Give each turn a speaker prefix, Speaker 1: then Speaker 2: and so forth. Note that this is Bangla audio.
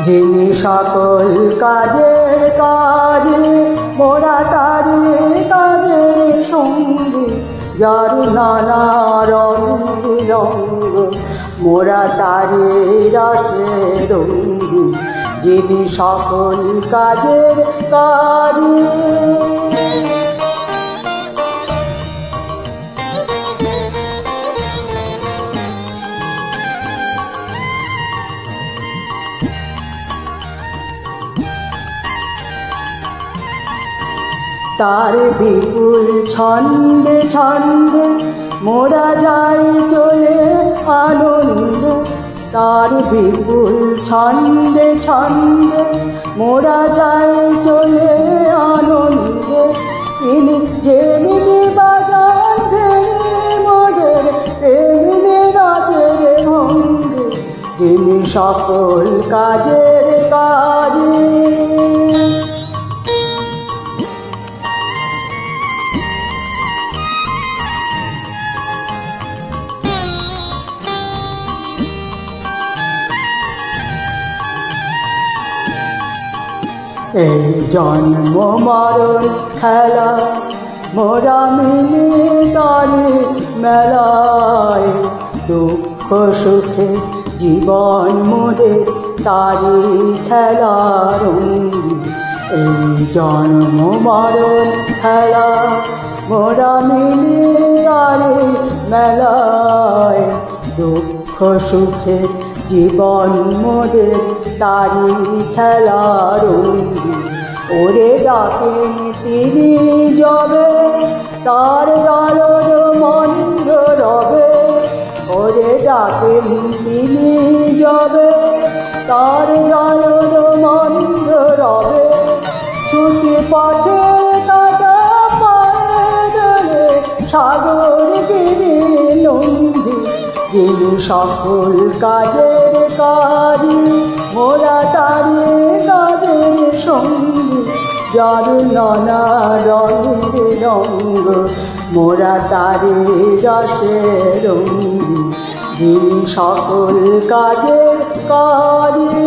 Speaker 1: যিনি সকল কাজের কাজে মোরা তারি কাজের সঙ্গী, যার নানা রং রঙ্গ মোরা তারি রসে রঙ্গী, যিনি সকল কাজের কাজে। তার বিপুল ছন্দে ছন্দে মোরা যাই চলে আনন্দে, তার বিপুল ছন্দে ছন্দে মোরা যাই চলে আনন্দে। তিনি যেমনি বাজান ভেঙে মোদের তেমনি নাচের ভঙ্গে, যিনি সকল কাজের কাজে। এই জন্ম মরণ খেলা মোরা মিলে তারি মেলায়, দুঃখ সুখে জীবন মোদের তারি খেলা রঙ্গি। এই জন্ম মরণ খেলা মোরা মিলে তারি মেলায়, দুঃখ সুখে জীবন মোদের তারি খেলা রঙ্গি। ওরে ডাকেন তিনি যাবে তার জলদ মন্দ রবে, ওরে ডাকেন তিনি যাবে তার জলদ মন্দ রবে। ছুটি পথে কাটা পায়ে সাগর গিরি নন্দী, যিনি সকল কাজের কাজে মোরা তারি কাজের সঙ্গী, যার নানা রঙের রঙ্গ মোরা তারি রসে রঙ্গী, যিনি সকল কাজের কাজে।